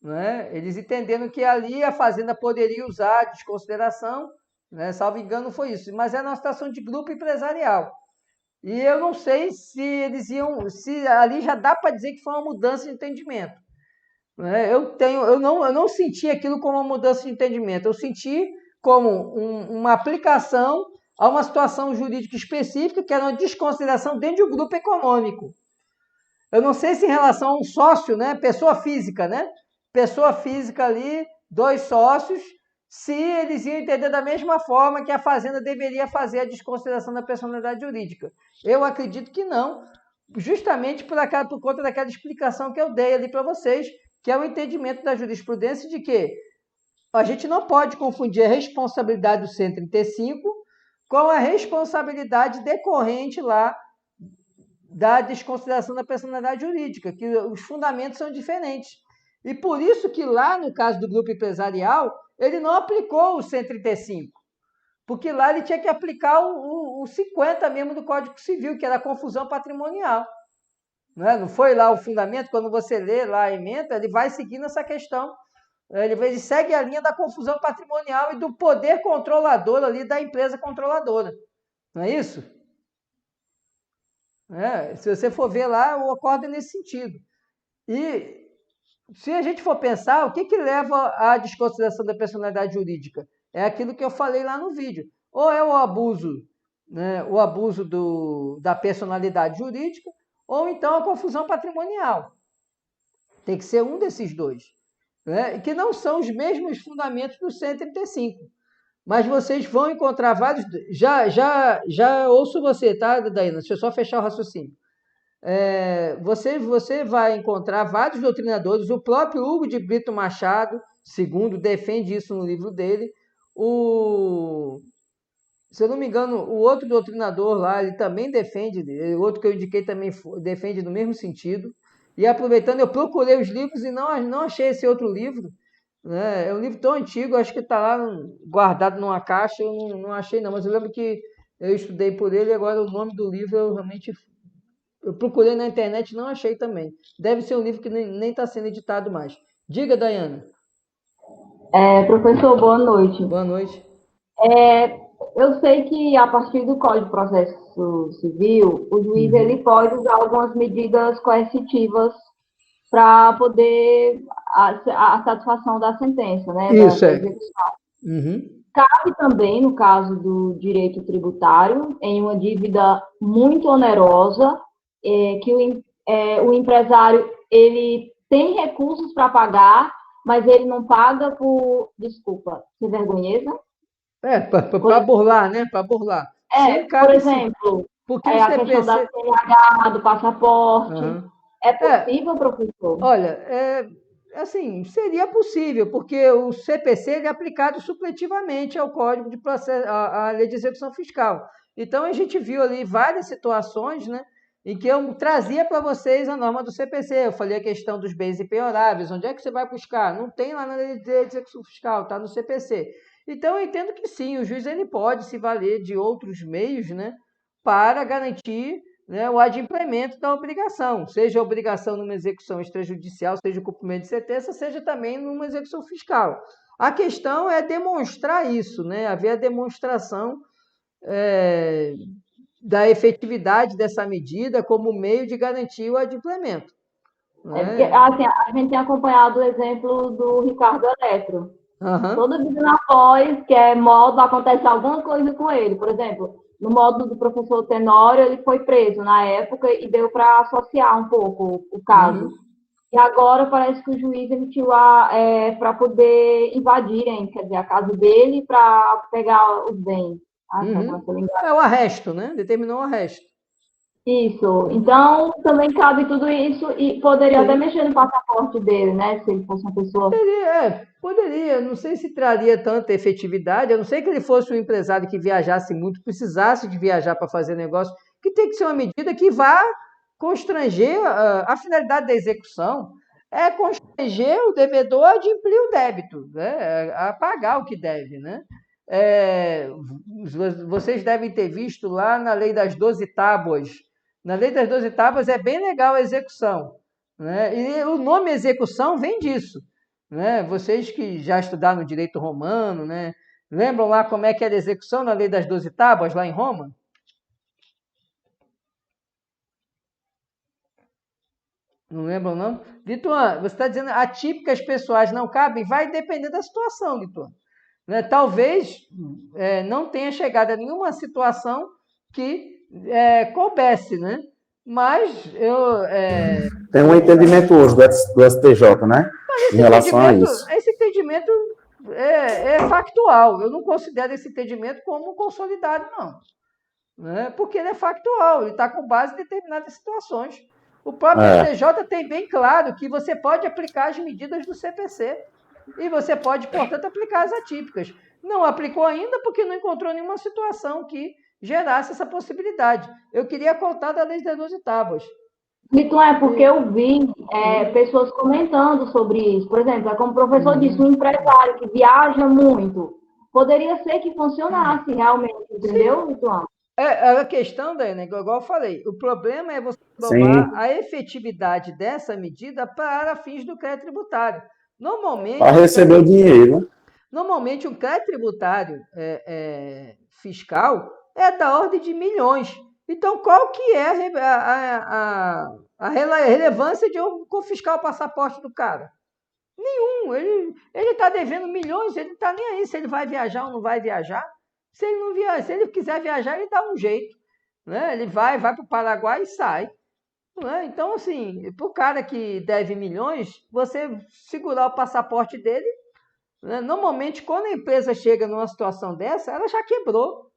Né? Eles entenderam que ali a fazenda poderia usar a desconsideração, né? Salvo engano, foi isso. Mas era uma situação de grupo empresarial. E eu não sei se eles iam, se ali já dá para dizer que foi uma mudança de entendimento. Né? Eu não senti aquilo como uma mudança de entendimento. Eu senti como uma aplicação a uma situação jurídica específica, que era uma desconsideração dentro de um grupo econômico. Eu não sei se em relação a um sócio, né? Pessoa física, né? Pessoa física ali, 2 sócios, se eles iam entender da mesma forma que a fazenda deveria fazer a desconsideração da personalidade jurídica. Eu acredito que não, justamente por conta daquela explicação que eu dei ali para vocês, que é o entendimento da jurisprudência de que a gente não pode confundir a responsabilidade do 135 com a responsabilidade decorrente lá da desconsideração da personalidade jurídica, que os fundamentos são diferentes. E por isso que lá, no caso do grupo empresarial, ele não aplicou o 135, porque lá ele tinha que aplicar o 50 mesmo do Código Civil, que era a confusão patrimonial. Não foi lá o fundamento, quando você lê lá a emenda, ele vai seguindo essa questão. Ele segue a linha da confusão patrimonial e do poder controlador ali da empresa controladora. Não é isso? Se você for ver lá, o acordo é nesse sentido. E se a gente for pensar, o que leva à desconsideração da personalidade jurídica? É aquilo que eu falei lá no vídeo. Ou é o abuso, né, o abuso da personalidade jurídica, ou então a confusão patrimonial. Tem que ser um desses dois. Né, que não são os mesmos fundamentos do 135. Mas vocês vão encontrar vários... Já ouço você, tá, Daína? Deixa eu só fechar o raciocínio. Você vai encontrar vários doutrinadores, o próprio Hugo de Brito Machado, segundo, defende isso no livro dele. Se eu não me engano, o outro doutrinador lá, ele também defende, o outro que eu indiquei também defende no mesmo sentido. E aproveitando, eu procurei os livros e não achei esse outro livro. Né? É um livro tão antigo, acho que está lá guardado numa caixa, eu não achei não, mas eu lembro que eu estudei por ele e agora o nome do livro eu realmente... Eu procurei na internet e não achei também. Deve ser um livro que nem está sendo editado mais. Diga, Daiana. Professor, boa noite. Boa noite. Eu sei que a partir do Código de Processo Civil, o juiz ele pode usar algumas medidas coercitivas para poder a satisfação da sentença, né? Isso, da execução. Cabe também, no caso do direito tributário, em uma dívida muito onerosa, que o empresário ele tem recursos para pagar, mas ele não paga por, desculpa, sem vergonheza? Para burlar, né? Para burlar. Por exemplo, porque a questão da CNH, do passaporte. É possível, professor? Olha, assim, seria possível, porque o CPC ele é aplicado supletivamente ao Código de Processo, à Lei de Execução Fiscal. Então, a gente viu ali várias situações, né? em que eu trazia para vocês a norma do CPC. Eu falei a questão dos bens impenhoráveis. Onde é que você vai buscar? Não tem lá na lei de execução fiscal, está no CPC. Então, eu entendo que sim, o juiz ele pode se valer de outros meios, né, para garantir, né, o adimplemento da obrigação, seja a obrigação numa execução extrajudicial, seja o cumprimento de sentença, seja também numa execução fiscal. A questão é demonstrar isso, né, haver a demonstração da efetividade dessa medida como meio de garantir o adimplemento. É porque, assim, a gente tem acompanhado o exemplo do Ricardo Eletro. Toda vida na pós, que é módulo, acontece alguma coisa com ele. Por exemplo, no módulo do professor Tenório, ele foi preso na época e deu para associar um pouco o caso. E agora parece que o juiz emitiu para poder invadirem, quer dizer, a casa dele para pegar os bens. É o arresto, né? Determinou o arresto. Isso. Então, também cabe tudo isso e poderia até mexer no passaporte dele, né? Se ele fosse uma pessoa... Poderia. Não sei se traria tanta efetividade, a não ser que ele fosse um empresário que viajasse muito, precisasse de viajar para fazer negócio, que tem que ser uma medida que vá constranger a finalidade da execução, é constranger o devedor a adimplir o débito, né? A pagar o que deve, né? Vocês devem ter visto lá na Lei das 12 Tábuas. Na Lei das 12 Tábuas é bem legal a execução, né? E o nome execução vem disso, né? Vocês que já estudaram no direito romano, né? Lembram lá como é que era a execução na Lei das 12 Tábuas, lá em Roma? Não lembram, não? Lituan, você está dizendo atípicas pessoais não cabem? Vai depender da situação, Lituan. Né? Talvez não tenha chegado a nenhuma situação que coubesse, né? Mas tem um entendimento hoje do STJ, né? Em relação a isso. Esse entendimento é factual. Eu não considero esse entendimento como consolidado, não. Né? Porque ele é factual, ele está com base em determinadas situações. O próprio STJ tem bem claro que você pode aplicar as medidas do CPC. E você pode, portanto, aplicar as atípicas. Não aplicou ainda porque não encontrou nenhuma situação que gerasse essa possibilidade. Eu queria contar da Lei das 12 Tábuas. Então, porque eu vi pessoas comentando sobre isso. Por exemplo, como o professor disse, um empresário que viaja muito, poderia ser que funcionasse realmente, entendeu, Lituano? A questão, Daiane, igual eu falei, o problema é você provar a efetividade dessa medida para fins do crédito tributário. Normalmente, para receber o dinheiro. Normalmente, um crédito tributário fiscal é da ordem de milhões. Então, qual que é a relevância de eu confiscar o passaporte do cara? Nenhum. Ele está devendo milhões, ele não está nem aí se ele vai viajar ou não vai viajar. Se ele quiser viajar, ele dá um jeito. Né? Ele vai para o Paraguai e sai. Então, assim, para o cara que deve milhões, você segurar o passaporte dele, né? Normalmente, quando a empresa chega numa situação dessa, ela já quebrou.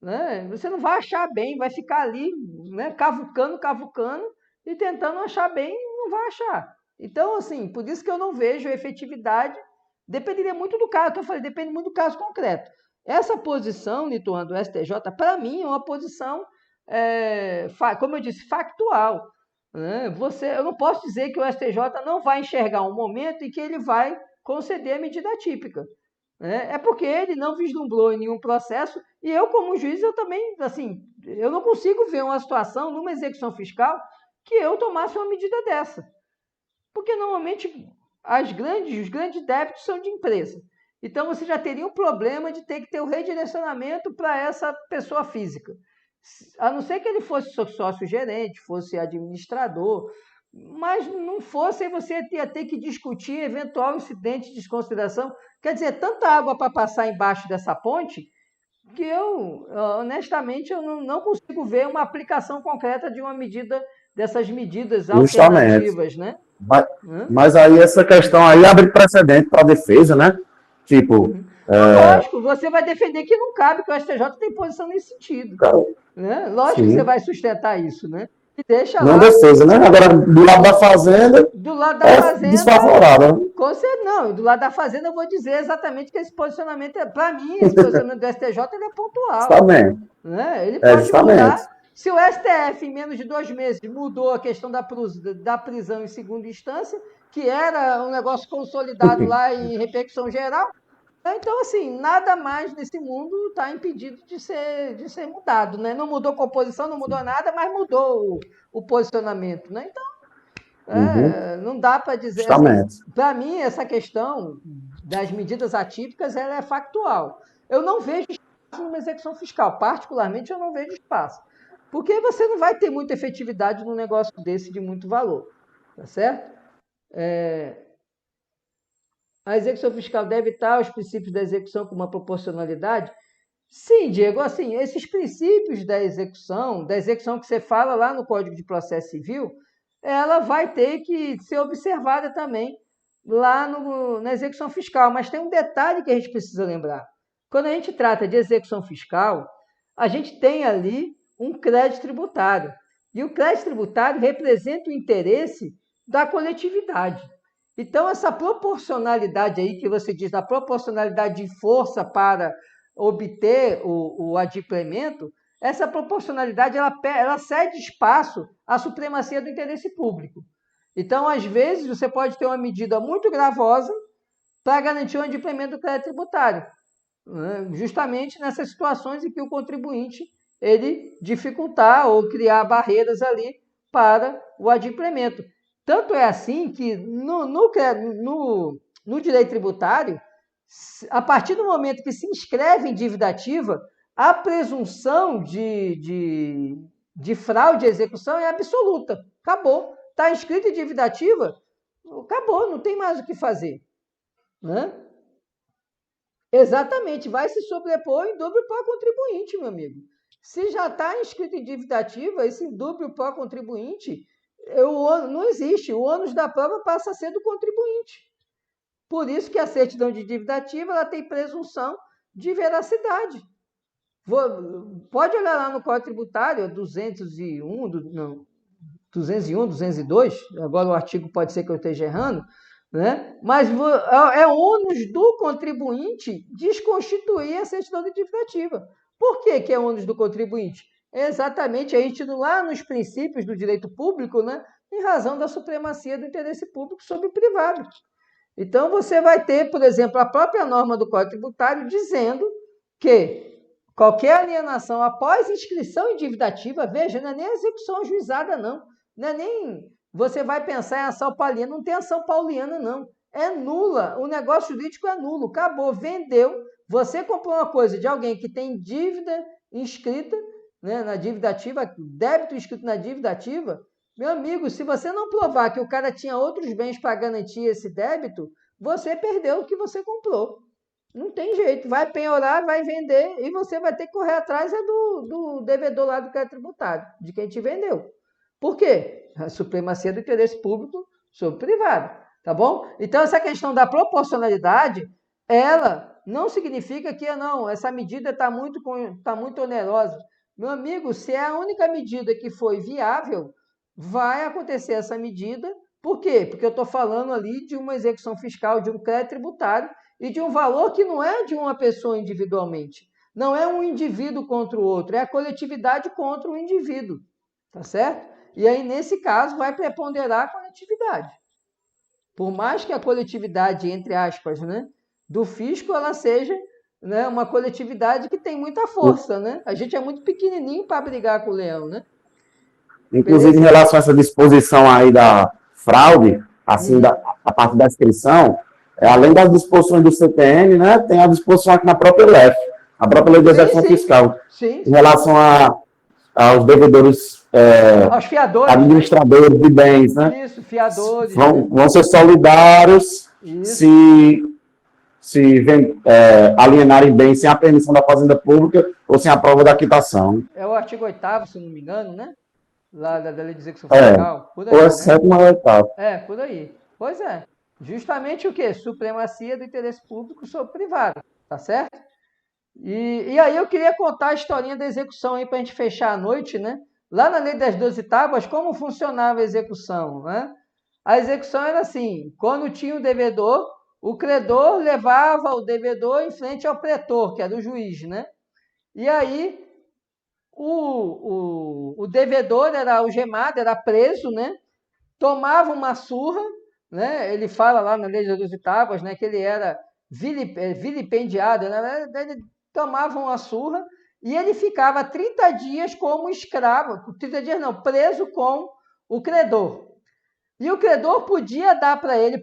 Né? Você não vai achar bem, vai ficar ali, né, cavucando e tentando achar bem, não vai achar. Então, assim, por isso que eu não vejo efetividade, dependeria muito do caso, que eu falei, depende muito do caso concreto. Essa posição, Lituano, do STJ, para mim, é uma posição, como eu disse, factual. Né? Eu não posso dizer que o STJ não vai enxergar um momento em que ele vai conceder a medida atípica. Né? É porque ele não vislumbrou em nenhum processo, e eu, como juiz, eu também, assim, eu não consigo ver uma situação numa execução fiscal que eu tomasse uma medida dessa. Porque, normalmente, os grandes débitos são de empresa. Então, você já teria um problema de ter que ter o redirecionamento para essa pessoa física. A não ser que ele fosse sócio-gerente, fosse administrador, mas não fosse, aí você ia ter que discutir eventual incidente de desconsideração. Quer dizer, tanta água para passar embaixo dessa ponte que eu, honestamente, eu não consigo ver uma aplicação concreta de uma medida, dessas medidas alternativas, né? Mas aí essa questão aí abre precedente para a defesa, né? Tipo... Lógico, você vai defender que não cabe, que o STJ tem posição nesse sentido. Né? Lógico que você vai sustentar isso, né? E deixa não lá... defesa, né? Agora, do lado da Fazenda... Do lado da Fazenda... desfavorável. Não, do lado da Fazenda eu vou dizer exatamente que esse posicionamento, para mim, esse posicionamento do STJ ele é pontual. Justamente. Né? Ele pode mudar Se o STF, em menos de 2 meses, mudou a questão da prisão em segunda instância, que era um negócio consolidado lá em repercussão geral, então, assim, nada mais nesse mundo está impedido de ser mudado, né? Não mudou composição, não mudou nada, mas mudou o posicionamento, né? Então, não dá para dizer... Justamente. Assim, para mim, essa questão das medidas atípicas, ela é factual. Eu não vejo espaço numa execução fiscal. Particularmente, eu não vejo espaço. Porque você não vai ter muita efetividade num negócio desse de muito valor. Tá certo? A execução fiscal deve estar os princípios da execução com uma proporcionalidade? Sim, Diego, assim, esses princípios da execução que você fala lá no Código de Processo Civil, ela vai ter que ser observada também lá na execução fiscal. Mas tem um detalhe que a gente precisa lembrar. Quando a gente trata de execução fiscal, a gente tem ali um crédito tributário. E o crédito tributário representa o interesse da coletividade. Então, essa proporcionalidade aí que você diz, a proporcionalidade de força para obter o adimplemento, essa proporcionalidade ela cede espaço à supremacia do interesse público. Então, às vezes, você pode ter uma medida muito gravosa para garantir o adimplemento do crédito tributário, né? Justamente nessas situações em que o contribuinte ele dificultar ou criar barreiras ali para o adimplemento. Tanto é assim que no direito tributário, a partir do momento que se inscreve em dívida ativa, a presunção de fraude à execução é absoluta. Acabou. Está inscrito em dívida ativa, acabou, não tem mais o que fazer. Né? Exatamente, vai se sobrepor em dúvio para o contribuinte, meu amigo. Se já está inscrito em dívida ativa, esse dúvio para o contribuinte, não existe. O ônus da prova passa a ser do contribuinte. Por isso que a certidão de dívida ativa ela tem presunção de veracidade. Pode olhar lá no Código Tributário, 201, 202, agora o artigo pode ser que eu esteja errando, né? Mas é ônus do contribuinte desconstituir a certidão de dívida ativa. Por que é ônus do contribuinte? É exatamente a gente lá nos princípios do direito público, né? Em razão da supremacia do interesse público sobre o privado. Então, você vai ter, por exemplo, a própria norma do Código Tributário dizendo que qualquer alienação após inscrição em dívida ativa, veja, não é nem execução ajuizada, não. Não é nem você vai pensar em ação pauliana, não tem ação pauliana, não. É nula, o negócio jurídico é nulo, acabou, vendeu. Você comprou uma coisa de alguém que tem dívida inscrita, né, na dívida ativa, débito inscrito na dívida ativa. Meu amigo, se você não provar que o cara tinha outros bens para garantir esse débito, você perdeu o que você comprou. Não tem jeito, vai penhorar, vai vender e você vai ter que correr atrás do devedor lá do crédito tributário, de quem te vendeu. Por quê? A supremacia do interesse público sobre o privado, tá bom? Então, essa questão da proporcionalidade, ela não significa que, não, essa medida está muito onerosa. Meu amigo, se é a única medida que foi viável, vai acontecer essa medida. Por quê? Porque eu estou falando ali de uma execução fiscal, de um crédito tributário e de um valor que não é de uma pessoa individualmente. Não é um indivíduo contra o outro, é a coletividade contra o indivíduo. Tá certo? E aí, nesse caso, vai preponderar a coletividade. Por mais que a coletividade, entre aspas, né, do fisco, ela seja, né, uma coletividade que tem muita força. Né? A gente é muito pequenininho para brigar com o leão, né? Inclusive, beleza? Em relação a essa disposição aí da fraude, assim, a parte da inscrição, além das disposições do CTN, né, tem a disposição aqui na própria LEF, a própria Lei de Execução Fiscal, em relação aos devedores, aos fiadores, administradores de bens, né? Isso, fiadores. Vão ser solidários se alienarem bens sem a permissão da Fazenda Pública ou sem a prova da quitação. É o artigo 8º, se não me engano, né? Lá da Lei de Execução Fiscal. Por aí, ou é 7º ou 8º. Por aí. Pois é. Justamente o quê? Supremacia do interesse público sobre o privado. Tá certo? E aí eu queria contar a historinha da execução aí para a gente fechar a noite, né? Lá na Lei das 12 Tábuas, como funcionava a execução, né? A execução era assim, quando tinha o devedor, o credor levava o devedor em frente ao pretor, que era o juiz, né? E aí o devedor era algemado, era preso, né? Tomava uma surra, né? Ele fala lá na Lei das 12 Tábuas, né, que ele era vilipendiado, né? Ele tomava uma surra e ele ficava 30 dias como escravo, 30 dias não, preso com o credor. E o credor podia dar para ele,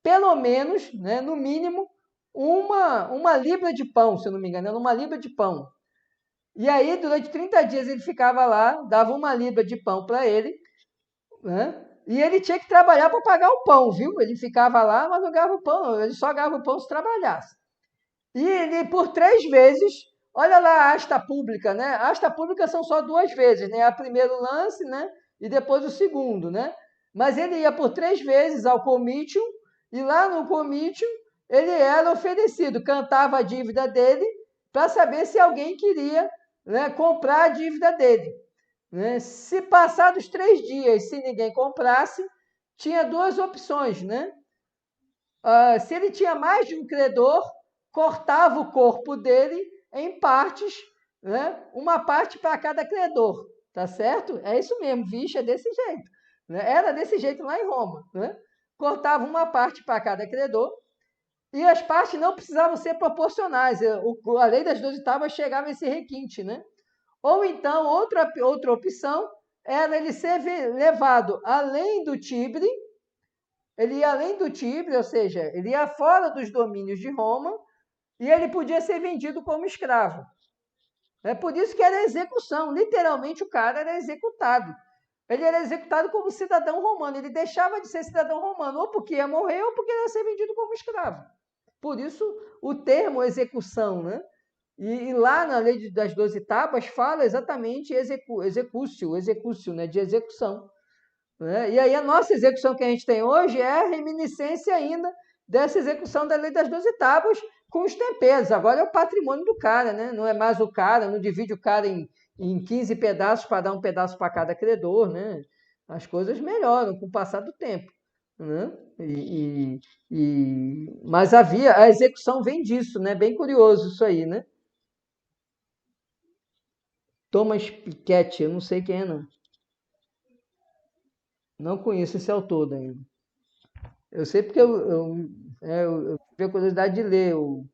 pelo menos, né, no mínimo, uma libra de pão, se eu não me engano, uma libra de pão. E aí, durante 30 dias, ele ficava lá, dava uma libra de pão para ele, né? E ele tinha que trabalhar para pagar o pão, viu? Ele ficava lá, mas não ganhava o pão, ele só ganhava o pão se trabalhasse. E ele, por 3 vezes, olha lá a asta pública, né? A asta pública são só 2 vezes, né? A primeiro lance, né? E depois o segundo, né? Mas ele ia por 3 vezes ao comício, e lá no comício ele era oferecido, cantava a dívida dele para saber se alguém queria, né, comprar a dívida dele. Né? Se passados 3 dias, se ninguém comprasse, tinha 2 opções, né? Se ele tinha mais de um credor, cortava o corpo dele em partes, né? Uma parte para cada credor, tá certo? É isso mesmo, vixe, é desse jeito. Né? Era desse jeito lá em Roma, né? Cortava uma parte para cada credor, e as partes não precisavam ser proporcionais. A Lei das 12 Tábuas chegava a esse requinte, né? Ou então, outra opção era ele ser levado além do Tibre, ele ia além do Tibre, ou seja, ele ia fora dos domínios de Roma, e ele podia ser vendido como escravo. É por isso que era execução. Literalmente, o cara era executado. Ele era executado como cidadão romano. Ele deixava de ser cidadão romano, ou porque ia morrer, ou porque ia ser vendido como escravo. Por isso, o termo execução, né? E lá na Lei das 12 Tábuas fala exatamente execúcio, né? De execução. Né? E aí a nossa execução que a gente tem hoje é a reminiscência ainda dessa execução da Lei das 12 Tábuas com os temperos. Agora é o patrimônio do cara, né? Não é mais o cara, não divide o cara em 15 pedaços para dar um pedaço para cada credor, né? As coisas melhoram com o passar do tempo. Né? Mas a execução vem disso, né? Bem curioso isso aí, né? Thomas Piketty, eu não sei quem é, não. Não conheço esse autor ainda. Eu sei porque eu tive a curiosidade de ler. É um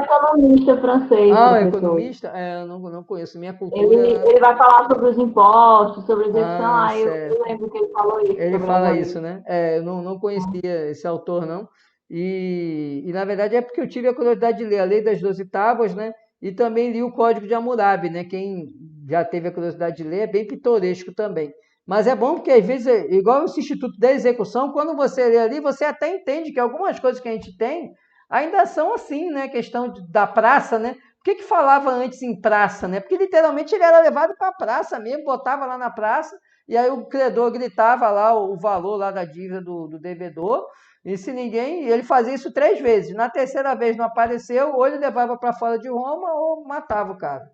economista francês. Um economista? Eu não conheço. Minha cultura... Ele vai falar sobre os impostos, sobre a execução. Eu lembro que ele falou isso. Ele fala isso, né? Eu não conhecia esse autor, não. E, na verdade, é porque eu tive a curiosidade de ler a Lei das 12 Tábuas, né? E também li o Código de Hammurabi, né? Quem já teve a curiosidade de ler, é bem pitoresco também. Mas é bom porque, às vezes, igual esse Instituto da Execução, quando você lê ali, você até entende que algumas coisas que a gente tem ainda são assim, né? Questão da praça, né? Por que falava antes em praça, né? Porque, literalmente, ele era levado para a praça mesmo, botava lá na praça, e aí o credor gritava lá o valor lá da dívida do devedor, e se ele fazia isso 3 vezes. Na terceira vez não apareceu, ou ele levava para fora de Roma, ou matava o cara.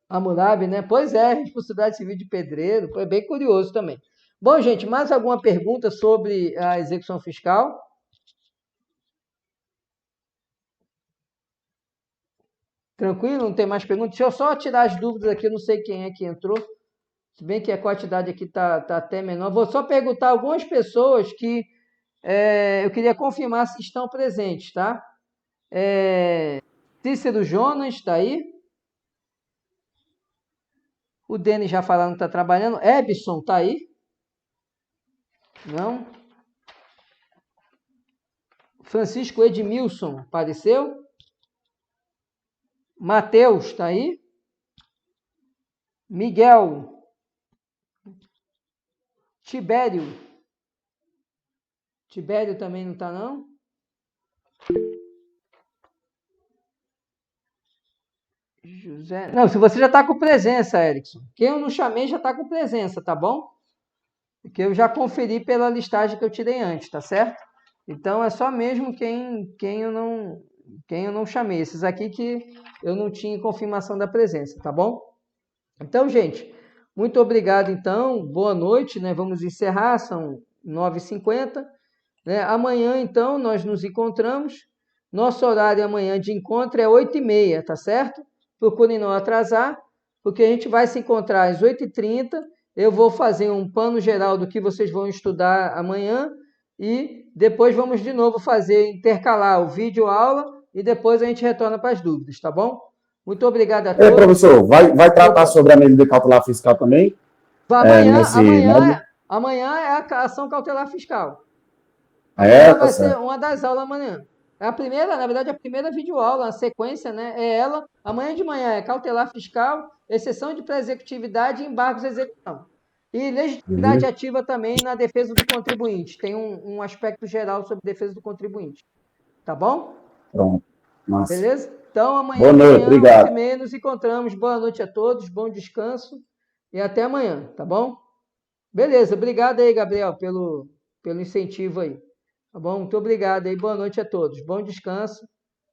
Hammurabi, né? Pois é, responsabilidade civil de pedreiro, foi bem curioso também. Bom, gente, mais alguma pergunta sobre a execução fiscal? Tranquilo? Não tem mais perguntas? Deixa eu só tirar as dúvidas aqui, eu não sei quem é que entrou, se bem que a quantidade aqui está até menor. Vou só perguntar a algumas pessoas que eu queria confirmar se estão presentes, tá? Cícero Jonas, está aí? O Denis já falando que está trabalhando. Ebson, está aí? Não? Francisco Edmilson, apareceu? Mateus, está aí? Miguel. Tibério. Tibério também não está, não? José... Não, se você já está com presença, Erickson. Quem eu não chamei já está com presença, tá bom? Porque eu já conferi pela listagem que eu tirei antes, tá certo? Então, é só mesmo quem eu não chamei. Esses aqui que eu não tinha confirmação da presença, tá bom? Então, gente, muito obrigado, então. Boa noite, né? Vamos encerrar, são 9h50. Né? Amanhã, então, nós nos encontramos. Nosso horário amanhã de encontro é 8h30, tá certo? Procurem não atrasar, porque a gente vai se encontrar às 8h30. Eu vou fazer um pano geral do que vocês vão estudar amanhã e depois vamos de novo intercalar o vídeo aula e depois a gente retorna para as dúvidas, tá bom? Muito obrigado a todos. Professor, vai tratar sobre a medida cautelar fiscal também? Amanhã é a ação cautelar fiscal. Vai ser uma das aulas amanhã. É a primeira, na verdade, a primeira videoaula, a sequência, né? É ela. Amanhã de manhã é cautelar fiscal, exceção de pré-executividade e embargos de execução. E legitimidade ativa também na defesa do contribuinte. Tem um aspecto geral sobre defesa do contribuinte. Tá bom? Pronto. Massa. Beleza? Então, amanhã, boa noite, obrigado. 8h30, nos encontramos. Boa noite a todos, bom descanso e até amanhã, tá bom? Beleza, obrigado aí, Gabriel, pelo incentivo aí. Tá bom? Muito obrigado aí, boa noite a todos. Bom descanso,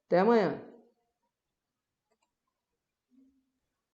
até amanhã.